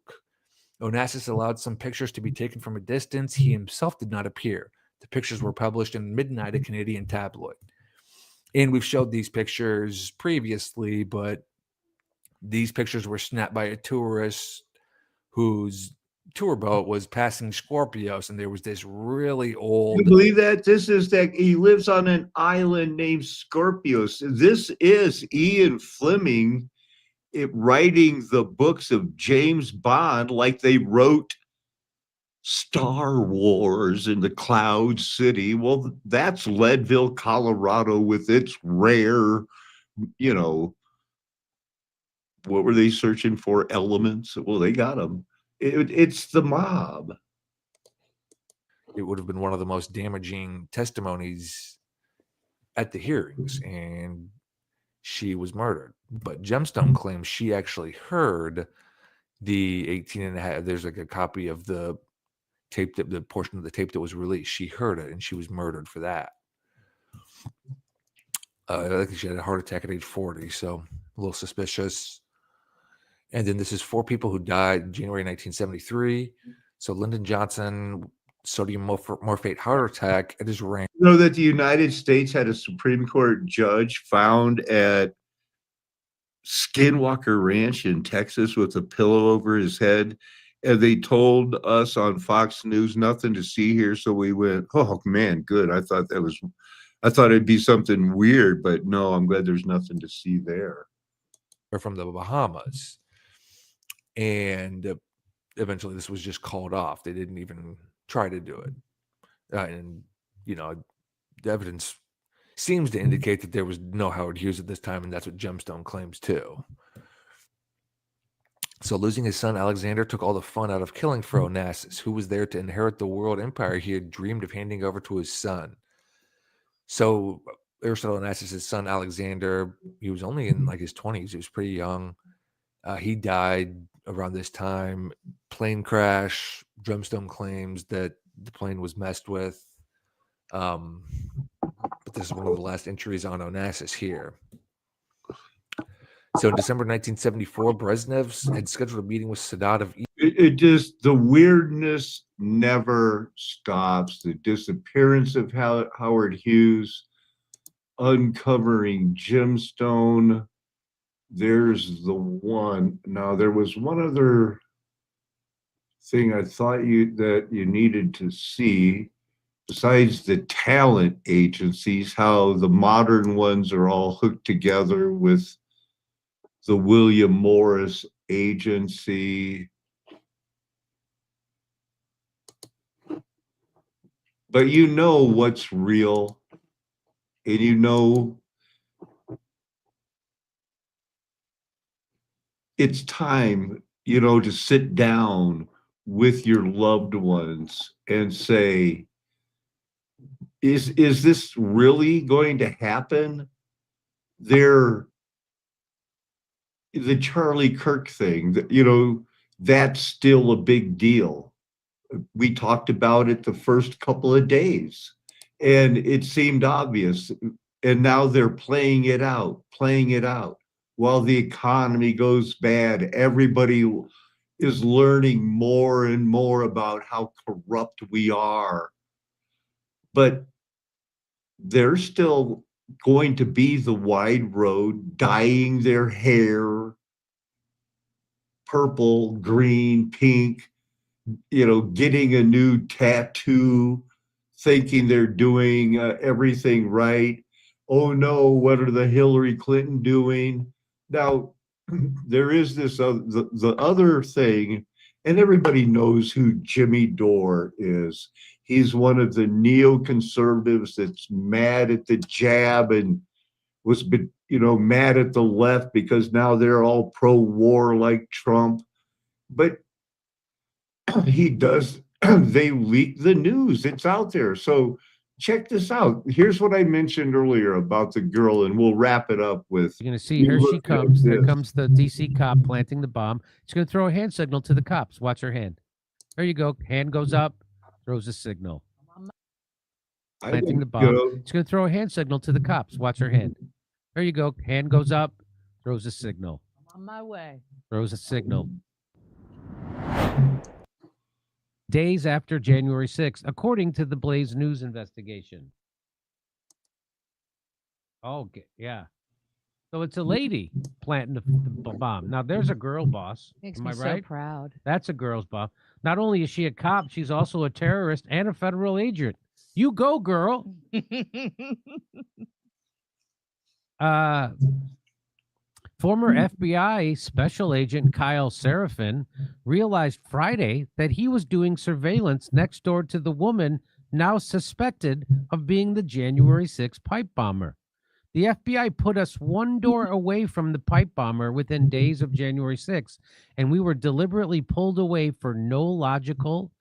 Onassis allowed some pictures to be taken from a distance. He himself did not appear. The pictures were published in Midnight, a Canadian tabloid. And we've showed these pictures previously, but these pictures were snapped by a tourist whose tour boat was passing Scorpios, and there was this really old... You believe that? This is that he lives on an island named Scorpios. This is Ian Fleming writing the books of James Bond like they wrote Star Wars in the Cloud City. Well, that's Leadville, Colorado, with its rare, what were they searching for? Elements. Well, they got them. It's the mob. It would have been one of the most damaging testimonies at the hearings, and she was murdered. But Gemstone claims she actually heard the 18 and a half. There's like a copy of the tape, the portion of the tape that was released. She heard it, and she was murdered for that. I think she had a heart attack at age 40, so a little suspicious. And then this is 4 people who died in January 1973. So Lyndon Johnson, sodium morphate heart attack at his ranch. You know that the United States had a Supreme Court judge found at Skinwalker Ranch in Texas with a pillow over his head. And they told us on Fox News, nothing to see here. So we went, oh, man, good. I thought that was I thought it'd be something weird, but no, I'm glad there's nothing to see there. Or from the Bahamas. And eventually this was just called off. They didn't even try to do it. And, you know, the evidence seems to indicate that there was no Howard Hughes at this time, and that's what Gemstone claims too. So losing his son Alexander took all the fun out of killing for Onassis, who was there to inherit the world empire he had dreamed of handing over to his son. So Aristotle Onassis' son Alexander, he was only in like his 20s. He was pretty young. He died around this time. Plane crash. Gemstone claims that the plane was messed with. But this is one of the last entries on Onassis here. So in December 1974, Brezhnev had scheduled a meeting with Sadat of It just, the weirdness never stops. The disappearance of Howard Hughes, uncovering Gemstone. There's the one. Now, there was one other thing I thought that you needed to see, besides the talent agencies, how the modern ones are all hooked together with the William Morris agency. But you know what's real, and you know it's time, to sit down with your loved ones and say, is this really going to happen? The Charlie Kirk thing, that's still a big deal. We talked about it the first couple of days, and it seemed obvious. And now they're playing it out. While the economy goes bad, everybody is learning more and more about how corrupt we are. But they're still going to be the wide road, dyeing their hair purple, green, pink, getting a new tattoo, thinking they're doing everything right. Oh no, what are the Hillary Clinton doing? Now, there is this the other thing, and everybody knows who Jimmy Dore is. He's one of the neoconservatives that's mad at the jab and was mad at the left because now they're all pro-war like Trump. But he does, they leak the news. It's out there. So check this out. Here's what I mentioned earlier about the girl, and we'll wrap it up with. You're going to see, here she comes. There comes the DC cop planting the bomb. She's going to throw a hand signal to the cops. Watch her hand. There you go. Hand goes up, throws a signal. Planting the bomb. She's going to throw a hand signal to the cops. Watch her hand. There you go. Hand goes up, throws a signal. I'm on my way. Throws a signal. Days after January 6th, according to the Blaze News investigation. Oh, yeah. So it's a lady planting the bomb. Now, there's a girl boss. Makes Am me I so right? proud. That's a girl's boss. Not only is she a cop, she's also a terrorist and a federal agent. You go, girl. Former FBI Special Agent Kyle Serafin realized Friday that he was doing surveillance next door to the woman now suspected of being the January 6th pipe bomber. The FBI put us one door away from the pipe bomber within days of January 6th, and we were deliberately pulled away for no logical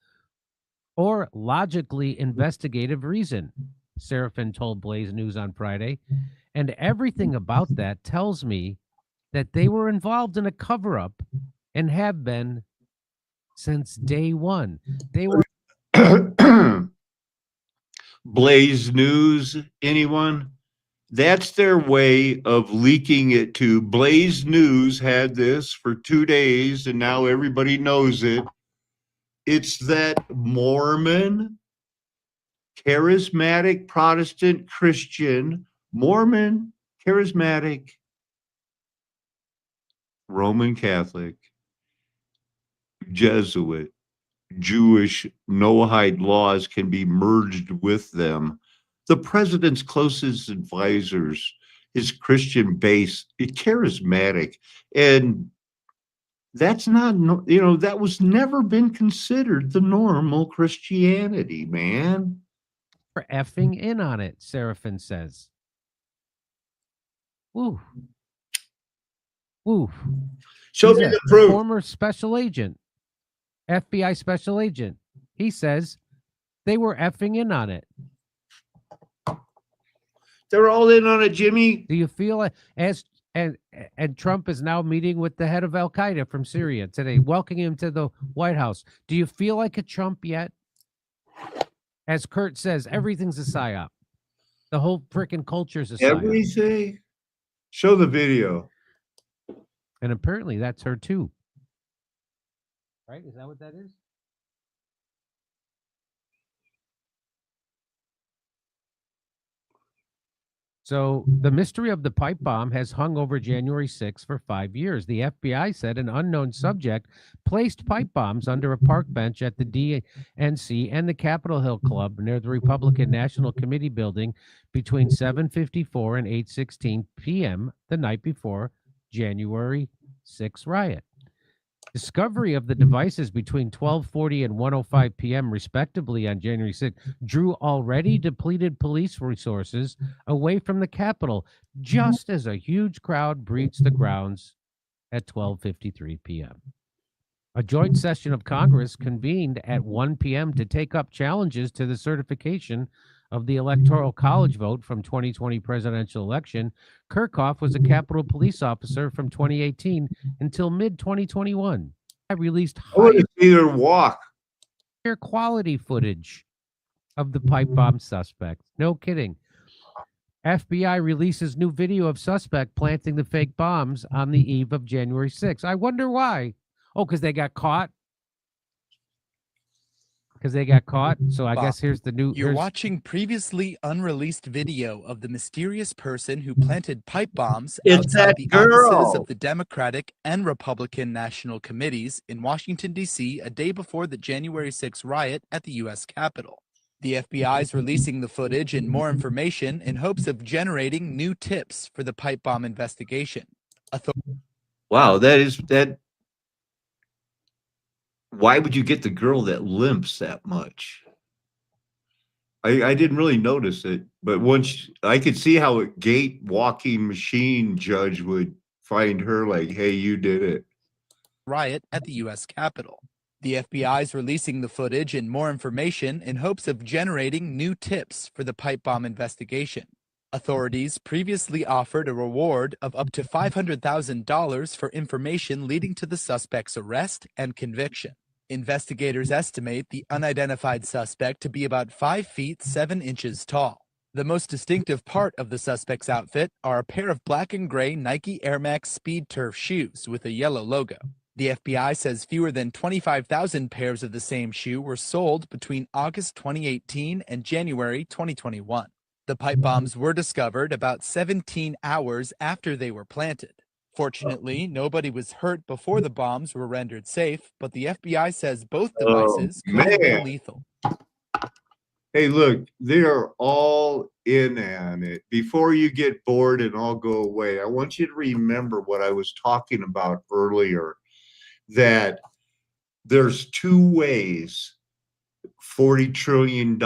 or logically investigative reason, Serafin told Blaze News on Friday. And everything about that tells me that they were involved in a cover-up and have been since day one. They were Blaze News, anyone? That's their way of leaking it to Blaze News. Had this for 2 days, and now everybody knows it. It's that Mormon, charismatic Protestant Christian, Mormon, charismatic, Roman Catholic, Jesuit, Jewish Noahide laws can be merged with them. The president's closest advisors, his Christian base, charismatic. And that's not, that was never been considered the normal Christianity, man. For effing in on it, Seraphin says. Woo. Woo. Show He's me a the proof. former special agent, FBI special agent. He says they were effing in on it. They're all in on it, Jimmy. Do you feel like and Trump is now meeting with the head of Al Qaeda from Syria today, welcoming him to the White House? Do you feel like a Trump yet? As Kurt says, everything's a psyop. The whole freaking culture's a psyop. Everything. Show the video. And apparently that's her too. Right? Is that what that is? So the mystery of the pipe bomb has hung over January 6th for 5 years. The FBI said an unknown subject placed pipe bombs under a park bench at the DNC and the Capitol Hill Club near the Republican National Committee building between 7:54 and 8:16 p.m. the night before January 6th riot. Discovery of the devices between 12:40 and 1:05 p.m. respectively on January 6th drew already depleted police resources away from the Capitol, just as a huge crowd breached the grounds at 12:53 p.m. A joint session of Congress convened at 1 p.m. to take up challenges to the certification of the Electoral College vote from 2020 presidential election. Kirchhoff was a Capitol police officer from 2018 until mid-2021. I released I want to see her walk. higher quality footage of the pipe bomb suspect. No kidding. FBI releases new video of suspect planting the fake bombs on the eve of January 6th. I wonder why. Oh, because they got caught? Because they got caught. So I guess here's the new. You're watching previously unreleased video of the mysterious person who planted pipe bombs outside the offices of the Democratic and Republican National Committees in Washington, D.C. a day before the January 6th riot at the U.S. Capitol. The FBI is releasing the footage and more information in hopes of generating new tips for the pipe bomb investigation. Wow, that. Why would you get the girl that limps that much? I didn't really notice it, but once I could see how a gate walking machine judge would find her like, hey, you did it. Riot at the U.S. Capitol. The FBI is releasing the footage and more information in hopes of generating new tips for the pipe bomb investigation. Authorities previously offered a reward of up to $500,000 for information leading to the suspect's arrest and conviction. Investigators estimate the unidentified suspect to be about 5 feet 7 inches tall. The most distinctive part of the suspect's outfit are a pair of black and gray Nike Air Max Speed Turf shoes with a yellow logo. The FBI says fewer than 25,000 pairs of the same shoe were sold between August 2018 and January 2021. The pipe bombs were discovered about 17 hours after they were planted. Fortunately, nobody was hurt before the bombs were rendered safe, but the FBI says both devices could have been lethal. Hey, look, they are all in on it. Before you get bored and all go away, I want you to remember what I was talking about earlier, that there's two ways $40 trillion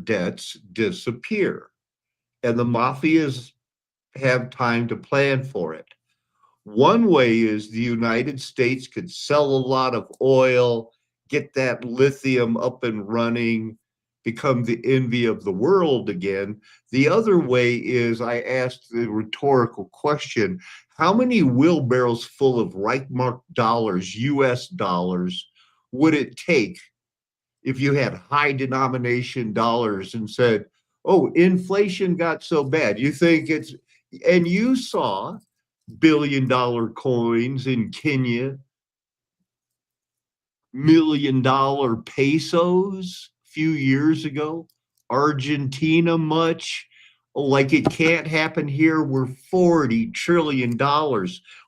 debts disappear, and the mafias have time to plan for it. One way is the United States could sell a lot of oil, get that lithium up and running, become the envy of the world again. The other way is, I asked the rhetorical question, how many wheelbarrows full of Reichmark dollars, US dollars, would it take if you had high denomination dollars and said, oh, inflation got so bad? You think it's, and you saw billion-dollar coins in Kenya, million-dollar pesos a few years ago, Argentina much. Like it can't happen here. We're $40 trillion.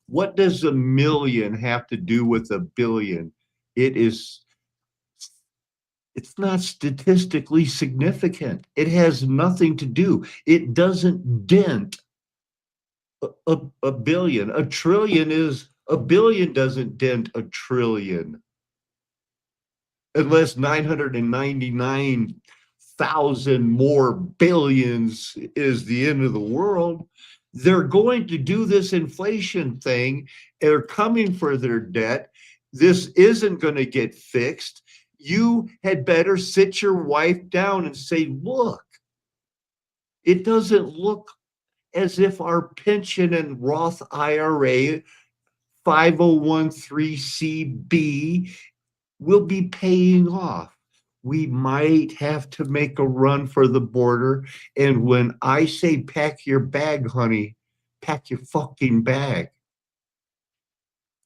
What does a million have to do with a billion? It is It's not statistically significant. It has nothing to do. It doesn't dent a billion. A trillion is a billion doesn't dent a trillion unless 999,000 more billions is the end of the world. They're going to do this inflation thing. They're coming for their debt. This isn't going to get fixed. You had better sit your wife down and say, look, it doesn't look as if our pension and Roth IRA 5013CB will be paying off. We might have to make a run for the border. And when I say pack your bag, honey, pack your fucking bag.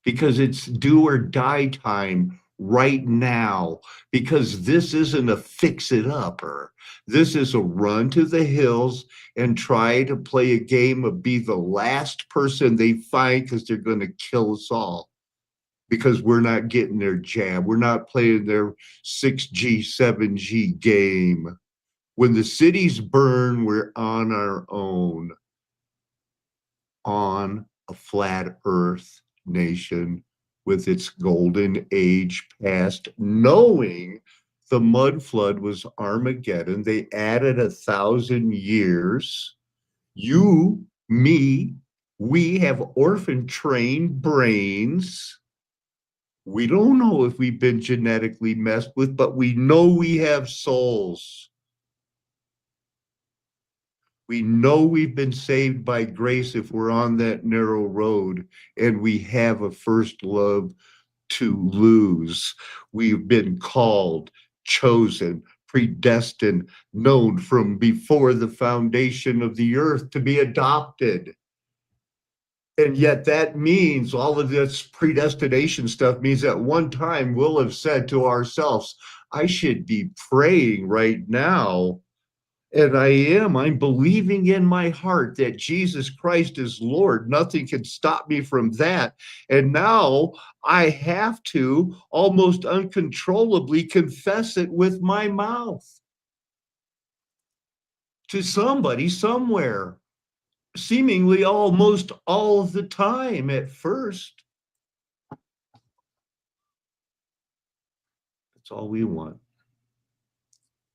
Because it's do or die time right now. Because this isn't a fix it upper. This is a run to the hills and try to play a game of be the last person they find because they're going to kill us all. Because we're not getting their jab. We're not playing their 6G, 7G game. When the cities burn, we're on our own. On a flat earth nation with its golden age past, knowing the mud flood was Armageddon. They added 1,000 years. You, me, we have orphan trained brains. We don't know if we've been genetically messed with, but we know we have souls. We know we've been saved by grace if we're on that narrow road and we have a first love to lose. We've been called, chosen, predestined, known from before the foundation of the earth to be adopted. And yet that means all of this predestination stuff means at one time we'll have said to ourselves, I should be praying right now. And I am. I'm believing in my heart that Jesus Christ is Lord. Nothing can stop me from that. And now I have to almost uncontrollably confess it with my mouth to somebody somewhere, seemingly almost all of the time at first. That's all we want.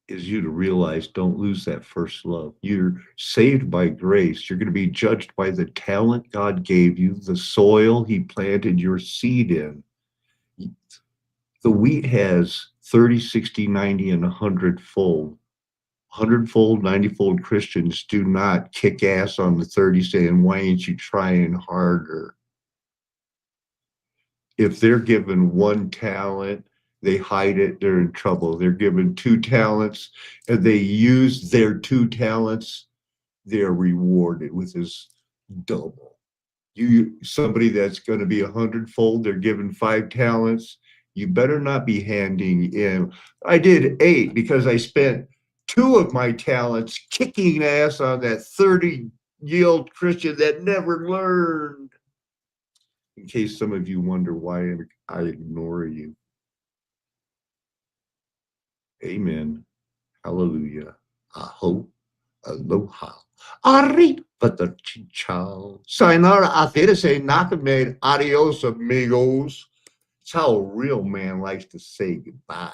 Is you to realize don't lose that first love. You're saved by grace. You're going to be judged by the talent God gave you, the soil he planted your seed in. The wheat has 30, 60, 90, and 100-fold. 100-fold, 90-fold Christians do not kick ass on the 30 saying, why ain't you trying harder? If they're given one talent, they hide it, they're in trouble. They're given 2 talents and they use their 2 talents, they're rewarded with this double. Somebody that's going to be 100-fold, they're given 5 talents, you better not be handing in. I did 8 because I spent 2 of my talents kicking ass on that 30-year-old Christian that never learned. In case some of you wonder why I ignore you. Amen. Hallelujah. Aho. Aloha. Arrivederci. Sayonara. Auf Wiedersehen. Nachmade. Adios, amigos. It's how a real man likes to say goodbye.